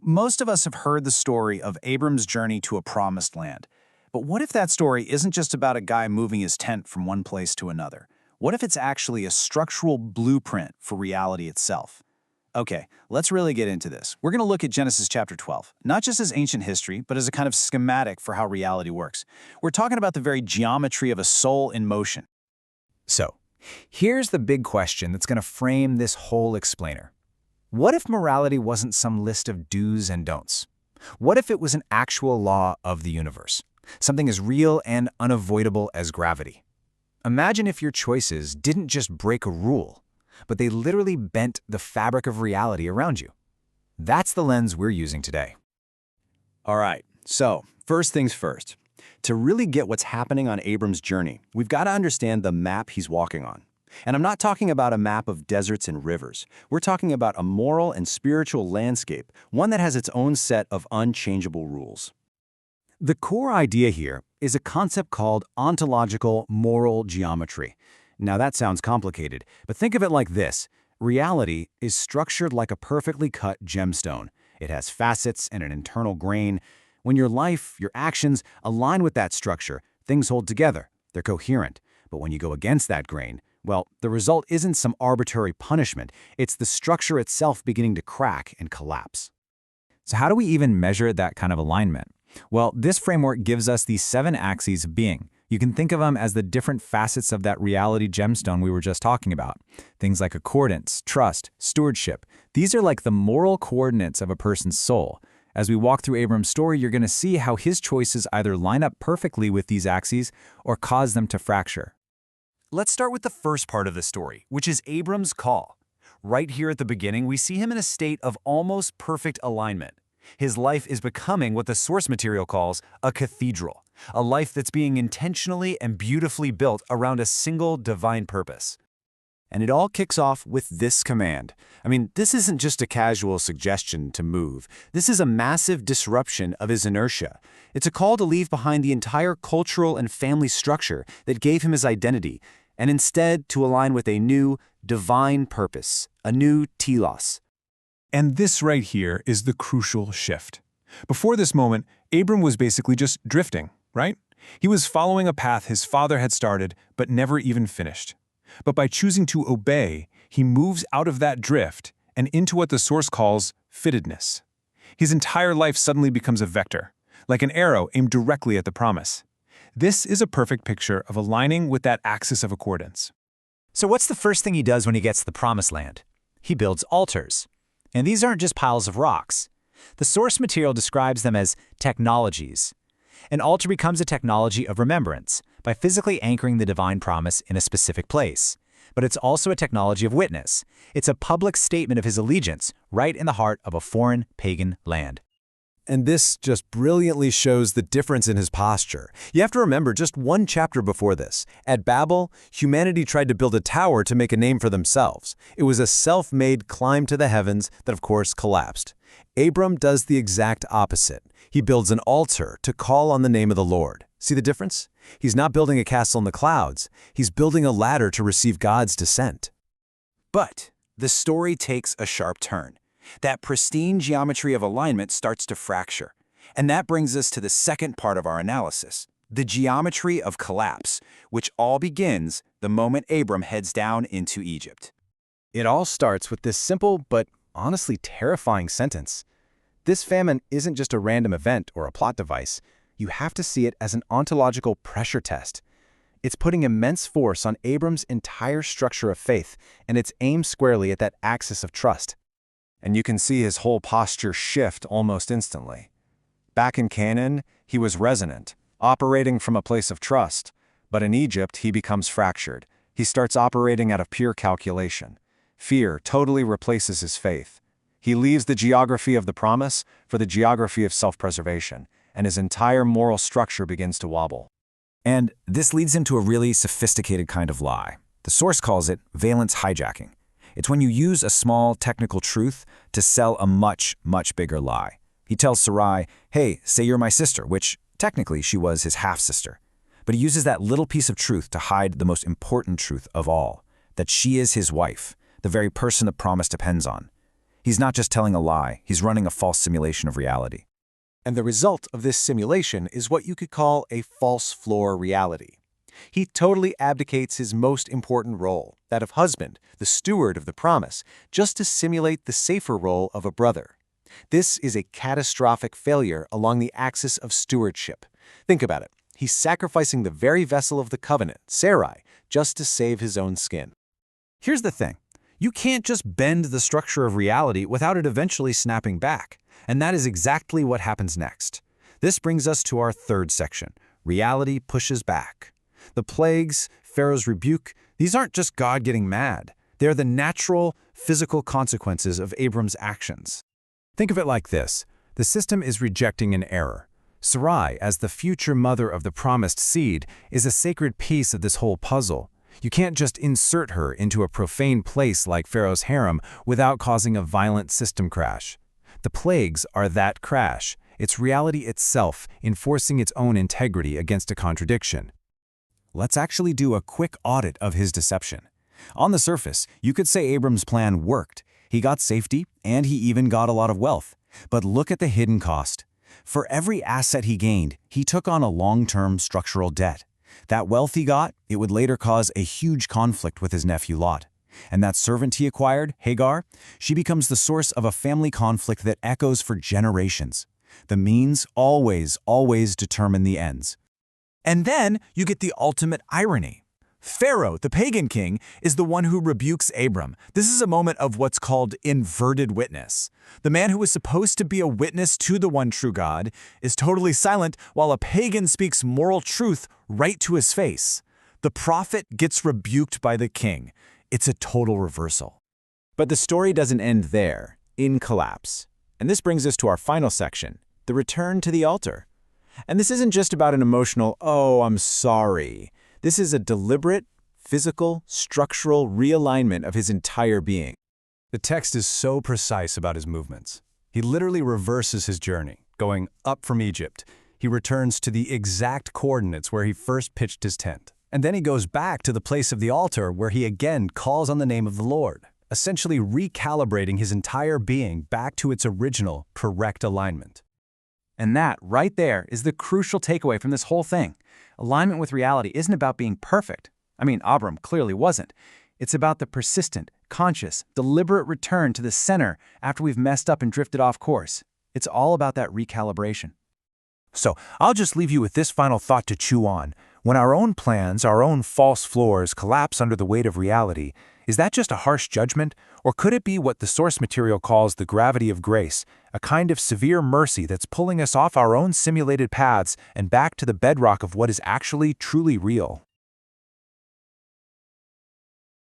Most of us have heard the story of Abram's journey to a promised land. But what if that story isn't just about a guy moving his tent from one place to another? What if it's actually a structural blueprint for reality itself? Okay, let's really get into this. We're going to look at Genesis chapter 12, not just as ancient history, but as a kind of schematic for how reality works. We're talking about the very geometry of a soul in motion. So, here's the big question that's going to frame this whole explainer. What if morality wasn't some list of do's and don'ts? What if it was an actual law of the universe? Something as real and unavoidable as gravity. Imagine if your choices didn't just break a rule, but they literally bent the fabric of reality around you. That's the lens we're using today. All right, so first things first. To really get what's happening on Abram's journey, we've got to understand the map he's walking on. And I'm not talking about a map of deserts and rivers. We're talking about a moral and spiritual landscape, one that has its own set of unchangeable rules. The core idea here is a concept called ontological moral geometry. Now that sounds complicated, but think of it like this. Reality is structured like a perfectly cut gemstone. It has facets and an internal grain. When your life, your actions align with that structure, things hold together. They're coherent. But when you go against that grain, well, the result isn't some arbitrary punishment. It's the structure itself beginning to crack and collapse. So how do we even measure that kind of alignment? Well, this framework gives us these 7 axes of being. You can think of them as the different facets of that reality gemstone we were just talking about. Things like accordance, trust, stewardship. These are like the moral coordinates of a person's soul. As we walk through Abram's story, you're going to see how his choices either line up perfectly with these axes or cause them to fracture. Let's start with the first part of the story, which is Abram's call. Right here at the beginning, we see him in a state of almost perfect alignment. His life is becoming what the source material calls a cathedral, a life that's being intentionally and beautifully built around a single divine purpose. And it all kicks off with this command. This isn't just a casual suggestion to move. This is a massive disruption of his inertia. It's a call to leave behind the entire cultural and family structure that gave him his identity, and instead to align with a new divine purpose, a new telos. And this right here is the crucial shift. Before this moment, Abram was basically just drifting, right? He was following a path his father had started but never even finished. But by choosing to obey, he moves out of that drift and into what the source calls fittedness. His entire life suddenly becomes a vector, like an arrow aimed directly at the promise. This is a perfect picture of aligning with that axis of accordance. So what's the first thing he does when he gets to the promised land? He builds altars. And these aren't just piles of rocks. The source material describes them as technologies. An altar becomes a technology of remembrance by physically anchoring the divine promise in a specific place. But it's also a technology of witness. It's a public statement of his allegiance right in the heart of a foreign pagan land. And this just brilliantly shows the difference in his posture. You have to remember just one chapter before this. At Babel, humanity tried to build a tower to make a name for themselves. It was a self-made climb to the heavens that, of course, collapsed. Abram does the exact opposite. He builds an altar to call on the name of the Lord. See the difference? He's not building a castle in the clouds. He's building a ladder to receive God's descent. But the story takes a sharp turn. That pristine geometry of alignment starts to fracture. And that brings us to the second part of our analysis, the geometry of collapse, which all begins the moment Abram heads down into Egypt. It all starts with this simple but honestly terrifying sentence. This famine isn't just a random event or a plot device. You have to see it as an ontological pressure test. It's putting immense force on Abram's entire structure of faith, and it's aimed squarely at that axis of trust. And you can see his whole posture shift almost instantly. Back in Canaan, he was resonant, operating from a place of trust. But in Egypt, he becomes fractured. He starts operating out of pure calculation. Fear totally replaces his faith. He leaves the geography of the promise for the geography of self-preservation, and his entire moral structure begins to wobble. And this leads him to a really sophisticated kind of lie. The source calls it valence hijacking. It's when you use a small technical truth to sell a much, much bigger lie. He tells Sarai, hey, say you're my sister, which technically she was his half-sister. But he uses that little piece of truth to hide the most important truth of all, that she is his wife, the very person the promise depends on. He's not just telling a lie, he's running a false simulation of reality. And the result of this simulation is what you could call a false floor reality. He totally abdicates his most important role, that of husband, the steward of the promise, just to simulate the safer role of a brother. This is a catastrophic failure along the axis of stewardship. Think about it. He's sacrificing the very vessel of the covenant, Sarai, just to save his own skin. Here's the thing. You can't just bend the structure of reality without it eventually snapping back. And that is exactly what happens next. This brings us to our third section. Reality pushes back. The plagues, Pharaoh's rebuke, these aren't just God getting mad. They're the natural, physical consequences of Abram's actions. Think of it like this. The system is rejecting an error. Sarai, as the future mother of the promised seed, is a sacred piece of this whole puzzle. You can't just insert her into a profane place like Pharaoh's harem without causing a violent system crash. The plagues are that crash. It's reality itself enforcing its own integrity against a contradiction. Let's actually do a quick audit of his deception. On the surface, you could say Abram's plan worked. He got safety, and he even got a lot of wealth. But look at the hidden cost. For every asset he gained, he took on a long-term structural debt. That wealth he got, it would later cause a huge conflict with his nephew Lot. And that servant he acquired, Hagar, she becomes the source of a family conflict that echoes for generations. The means always determine the ends. And then you get the ultimate irony. Pharaoh, the pagan king, is the one who rebukes Abram. This is a moment of what's called inverted witness. The man who was supposed to be a witness to the one true God is totally silent while a pagan speaks moral truth right to his face. The prophet gets rebuked by the king. It's a total reversal. But the story doesn't end there, in collapse. And this brings us to our final section, the return to the altar. And this isn't just about an emotional, "oh, I'm sorry." This is a deliberate, physical, structural realignment of his entire being. The text is so precise about his movements. He literally reverses his journey, going up from Egypt. He returns to the exact coordinates where he first pitched his tent. And then he goes back to the place of the altar where he again calls on the name of the Lord, essentially recalibrating his entire being back to its original, correct alignment. And that, right there, is the crucial takeaway from this whole thing. Alignment with reality isn't about being perfect. I mean, Abram clearly wasn't. It's about the persistent, conscious, deliberate return to the center after we've messed up and drifted off course. It's all about that recalibration. So, I'll just leave you with this final thought to chew on. When our own plans, our own false floors collapse under the weight of reality, is that just a harsh judgment? Or could it be what the source material calls the gravity of grace, a kind of severe mercy that's pulling us off our own simulated paths and back to the bedrock of what is actually truly real?